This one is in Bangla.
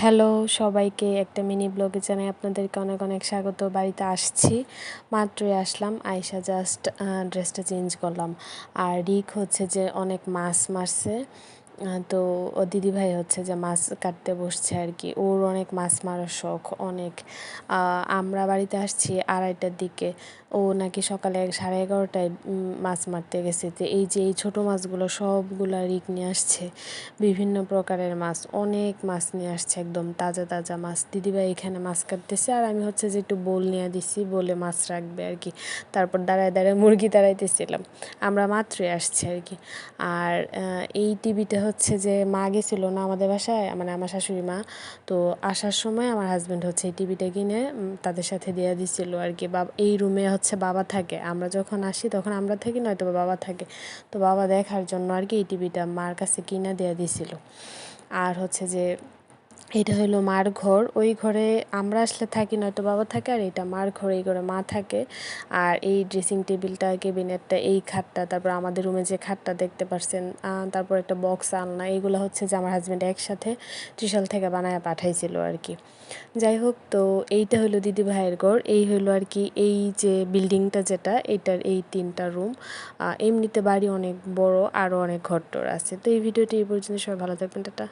হ্যালো সবাইকে, একটা মিনি ব্লগে জানাই আপনাদেরকে অনেক অনেক স্বাগত। বাড়িতে আসছি, মাত্রই আসলাম, আইসা জাস্ট ড্রেসটা চেঞ্জ করলাম। আর রিক হচ্ছে যে অনেক মাছ মারছে, তো ও দিদিভাই হচ্ছে যে মাছ কাটতে বসছে আর কি। ওর অনেক মাছ মারার শখ অনেক। আমরা বাড়িতে আসছি 2:30টার দিকে, ও নাকি সকালে 11:30টায় মাছ মারতে গেছে। তো এই যে এই ছোটো মাছগুলো সবগুলা রিক নিয়ে আসছে, বিভিন্ন প্রকারের মাছ, অনেক মাছ নিয়ে আসছে, একদম তাজা তাজা মাছ। দিদিভাই এখানে মাছ কাটতেছে আর আমি হচ্ছে যে একটু বোল নিয়ে দিছি, বলে মাছ রাখবে আর কি। তারপর দাঁড়ায় দাঁড়ায় মুরগি তাড়াইতেছিলাম, আমরা মাত্রই আসছি আর কি। আর এই টিভিতে হচ্ছে যে মা গেছিল না আমাদের বাসায়, মানে আমার শাশুড়ি মা, তো আসার সময় আমার হাজব্যান্ড হচ্ছে এই টিভিটা কিনে তাদের সাথে দিয়ে দিছিল আর কি। এই রুমে হচ্ছে বাবা থাকে, আমরা যখন আসি তখন আমরা থাকি, নয়তো বাবা থাকে। তো বাবা দেখার জন্য আর কি এই টিভিটা মার কাছে কিনে দিয়ে দিছিল। আর হচ্ছে যে এটা হলো মার ঘর, ওই ঘরে আমরা আসলে থাকি, নয়তো বাবা থাকে। আর এটা মার ঘর, এই ঘরে মা থাকে। আর এই ড্রেসিং টেবিলটা, কেবিনেটটা, এই খাটটা, তারপর আমাদের রুমে যে খাটটা দেখতে পারছেন, তারপর একটা বক্স আলনা, এইগুলো হচ্ছে যে আমার হাজব্যান্ড একসাথে ত্রিশাল থেকে বানায় পাঠাইছিল আর কি। যাই হোক, তো এইটা হলো দিদি ভাইয়ের ঘর। এই হলো আর কি এই যে বিল্ডিংটা যেটা, এইটার এই 3টা রুম। এমনিতে বাড়ি অনেক বড়, আরও অনেক ঘরটর আছে। তো এই ভিডিওটি এই পর্যন্ত, সবাই ভালো থাকবেন, টাটা।